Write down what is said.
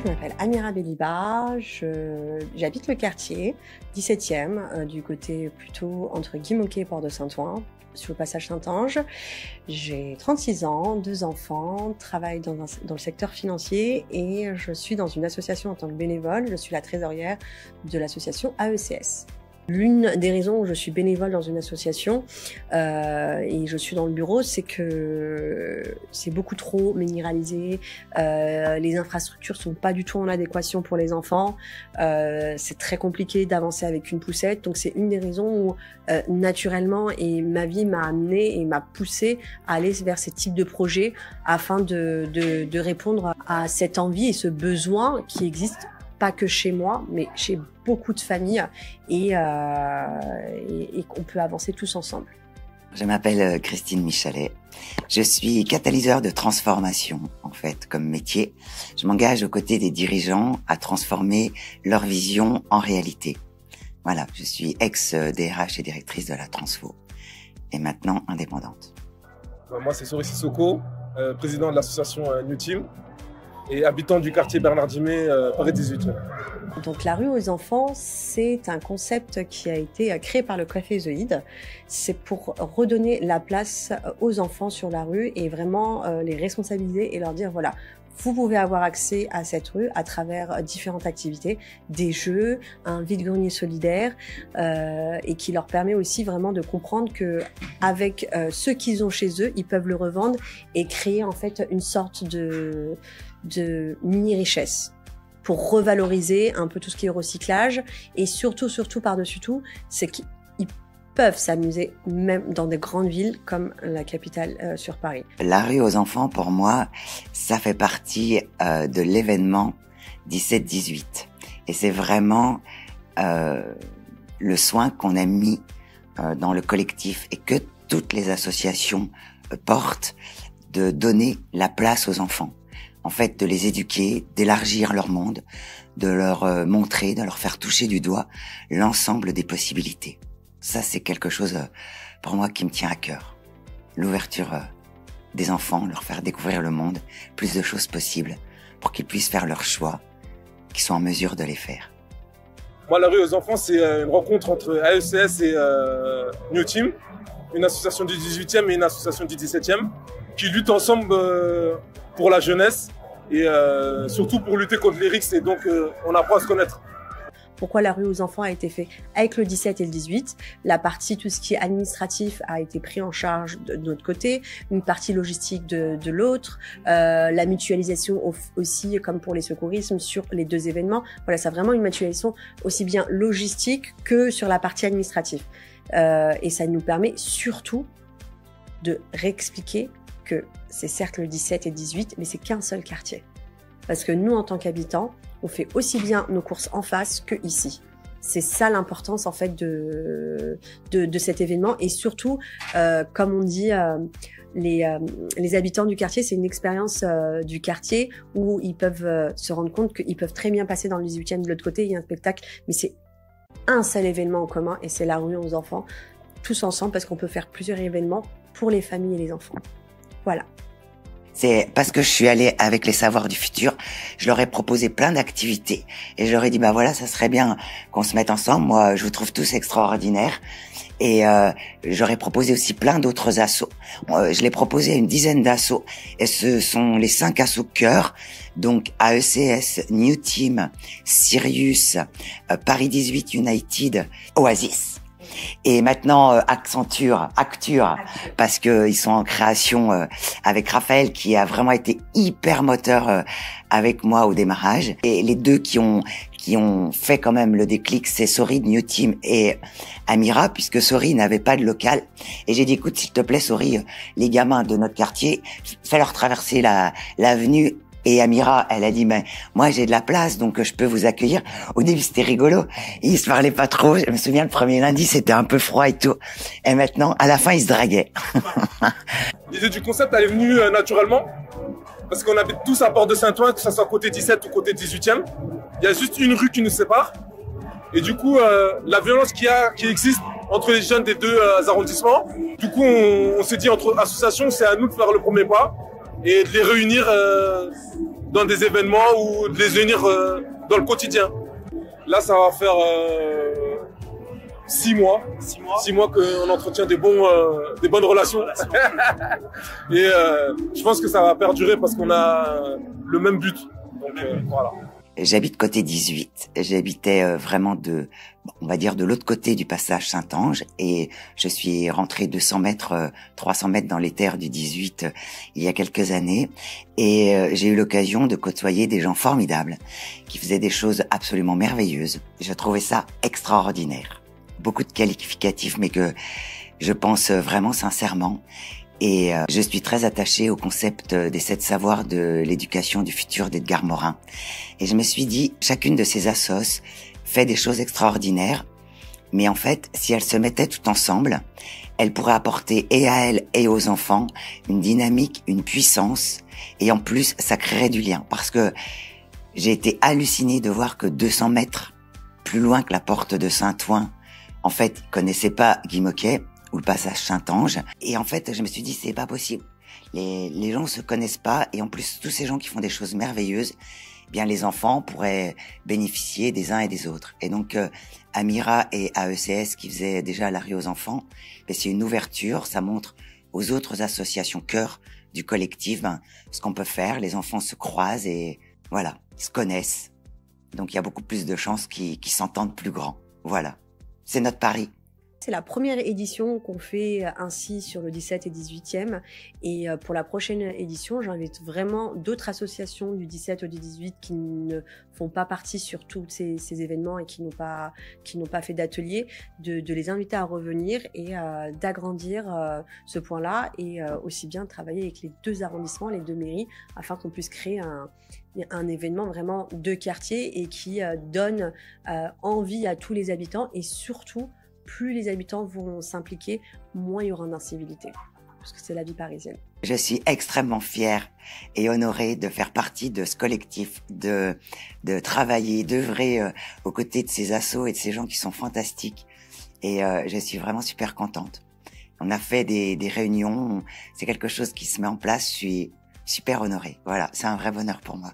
je m'appelle Amira Belliba, j'habite le quartier 17e, du côté plutôt entre Guimauquet et Port-de-Saint-Ouen, sur le passage Saint-Ange. J'ai 36 ans, 2 enfants, travaille dans le secteur financier et je suis dans une association en tant que bénévole. Je suis la trésorière de l'association AECS. L'une des raisons où je suis bénévole dans une association et je suis dans le bureau, c'est que c'est beaucoup trop minéralisé, les infrastructures sont pas du tout en adéquation pour les enfants, c'est très compliqué d'avancer avec une poussette, donc c'est une des raisons où naturellement et ma vie m'a amené et m'a poussé à aller vers ce type de projet afin de répondre à cette envie et ce besoin qui existe pas que chez moi, mais chez beaucoup de familles et qu'on peut avancer tous ensemble. Je m'appelle Christine Michalet. Je suis catalyseur de transformation, en fait, comme métier. Je m'engage aux côtés des dirigeants à transformer leur vision en réalité. Voilà, je suis ex-DRH et directrice de la Transfo. Et maintenant indépendante. Moi, c'est Sori Sissoko, président de l'association New Team et habitant du quartier Bernard Dimet, Paris 18. Donc la rue aux enfants, c'est un concept qui a été créé par le Café Zoïde. C'est pour redonner la place aux enfants sur la rue et vraiment les responsabiliser et leur dire voilà, vous pouvez avoir accès à cette rue à travers différentes activités, des jeux, un vide-grenier solidaire et qui leur permet aussi vraiment de comprendre que avec ce qu'ils ont chez eux, ils peuvent le revendre et créer en fait une sorte de mini-richesse pour revaloriser un peu tout ce qui est recyclage et surtout par-dessus tout, c'est qu'ils peuvent s'amuser même dans des grandes villes comme la capitale sur Paris. La rue aux enfants, pour moi, ça fait partie de l'événement 17-18. Et c'est vraiment le soin qu'on a mis dans le collectif et que toutes les associations portent de donner la place aux enfants. En fait, de les éduquer, d'élargir leur monde, de leur montrer, de leur faire toucher du doigt l'ensemble des possibilités. Ça, c'est quelque chose pour moi qui me tient à cœur. L'ouverture des enfants, leur faire découvrir le monde, plus de choses possibles, pour qu'ils puissent faire leurs choix, qu'ils soient en mesure de les faire. Moi, la rue aux enfants, c'est une rencontre entre AECS et New Team, une association du 18e et une association du 17e, qui luttent ensemble pour la jeunesse et surtout pour lutter contre les risques et donc on apprend à se connaître. Pourquoi la rue aux enfants a été fait avec le 17 et le 18. La partie, tout ce qui est administratif a été pris en charge de notre côté, une partie logistique de l'autre, la mutualisation aussi, comme pour les secourismes, sur les 2 événements. Voilà, c'est vraiment une mutualisation aussi bien logistique que sur la partie administrative. Et ça nous permet surtout de réexpliquer que c'est certes le 17 et le 18, mais c'est qu'un seul quartier. Parce que nous, en tant qu'habitants, on fait aussi bien nos courses en face que ici. C'est ça l'importance en fait de cet événement et surtout, comme on dit, les habitants du quartier, c'est une expérience du quartier où ils peuvent se rendre compte qu'ils peuvent très bien passer dans le 18e de l'autre côté, il y a un spectacle, mais c'est un seul événement en commun et c'est la rue aux enfants, tous ensemble parce qu'on peut faire plusieurs événements pour les familles et les enfants. Voilà. C'est parce que je suis allée avec les savoirs du futur, je leur ai proposé plein d'activités et je leur ai dit bah voilà, ça serait bien qu'on se mette ensemble. Moi, je vous trouve tous extraordinaires et j'aurais proposé aussi plein d'autres assos. Je l'ai proposé à une dizaine d'assos et ce sont les 5 assos cœur, donc AECS, New Team, Sirius, Paris 18 United, Oasis. Et maintenant Acture, parce que ils sont en création avec Raphaël qui a vraiment été hyper moteur avec moi au démarrage. Et les 2 qui ont fait quand même le déclic, c'est Sori de New Team et Amira, puisque Sori n'avait pas de local. Et j'ai dit écoute, s'il te plaît Sori, les gamins de notre quartier, fais-leur traverser l'avenue. Et Amira, elle a dit, mais moi j'ai de la place, donc je peux vous accueillir. Au début c'était rigolo, ils se parlaient pas trop. Je me souviens le premier lundi c'était un peu froid et tout. Et maintenant, à la fin, ils se draguaient. L'idée du concept elle est venue naturellement parce qu'on habite tous à Port-de-Saint-Ouen, que ce soit côté 17 ou côté 18e. Il y a juste une rue qui nous sépare. Et du coup, la violence qui existe entre les jeunes des 2 arrondissements, du coup on s'est dit entre associations, c'est à nous de faire le premier pas. et de les réunir dans des événements ou de les réunir dans le quotidien. Là, ça va faire 6 mois. 6 mois qu'on entretient des bonnes relations. Et je pense que ça va perdurer parce qu'on a le même but. Donc voilà. J'habite côté 18. J'habitais vraiment on va dire de l'autre côté du passage Saint-Ange, et je suis rentré 200 mètres, 300 mètres dans les terres du 18 il y a quelques années, et j'ai eu l'occasion de côtoyer des gens formidables qui faisaient des choses absolument merveilleuses. Je trouvais ça extraordinaire. Beaucoup de qualificatifs, mais que je pense vraiment sincèrement. Et je suis très attachée au concept des 7 savoirs de l'éducation du futur d'Edgar Morin. Et je me suis dit, chacune de ces assos fait des choses extraordinaires, mais en fait, si elles se mettaient toutes ensemble, elles pourraient apporter et à elles et aux enfants une dynamique, une puissance, et en plus, ça créerait du lien. Parce que j'ai été hallucinée de voir que 200 mètres plus loin que la porte de Saint-Ouen, en fait, ils connaissaient pas Guy Moquet ou le passage Saint-Ange. Et en fait, je me suis dit, c'est pas possible. Les gens se connaissent pas, et en plus, tous ces gens qui font des choses merveilleuses, eh bien, les enfants pourraient bénéficier des uns et des autres. Et donc, Amira et AECS, qui faisaient déjà la rue aux enfants, c'est une ouverture, ça montre aux autres associations cœur du collectif ce qu'on peut faire. Les enfants se croisent et voilà, ils se connaissent. Donc, il y a beaucoup plus de chances qu'ils s'entendent plus grands. Voilà. C'est notre pari. C'est la première édition qu'on fait ainsi sur le 17 et 18e. Et pour la prochaine édition, j'invite vraiment d'autres associations du 17 au 18 qui ne font pas partie sur tous ces événements et qui n'ont pas fait d'atelier, de les inviter à revenir et d'agrandir ce point-là, et aussi bien travailler avec les 2 arrondissements, les 2 mairies, afin qu'on puisse créer un événement vraiment de quartier et qui donne envie à tous les habitants, et surtout, plus les habitants vont s'impliquer, moins il y aura d'incivilité. Parce que c'est la vie parisienne. Je suis extrêmement fière et honorée de faire partie de ce collectif, de travailler, d'œuvrer aux côtés de ces assos et de ces gens qui sont fantastiques. Et je suis vraiment super contente. On a fait des réunions, c'est quelque chose qui se met en place, je suis super honorée. Voilà, c'est un vrai bonheur pour moi.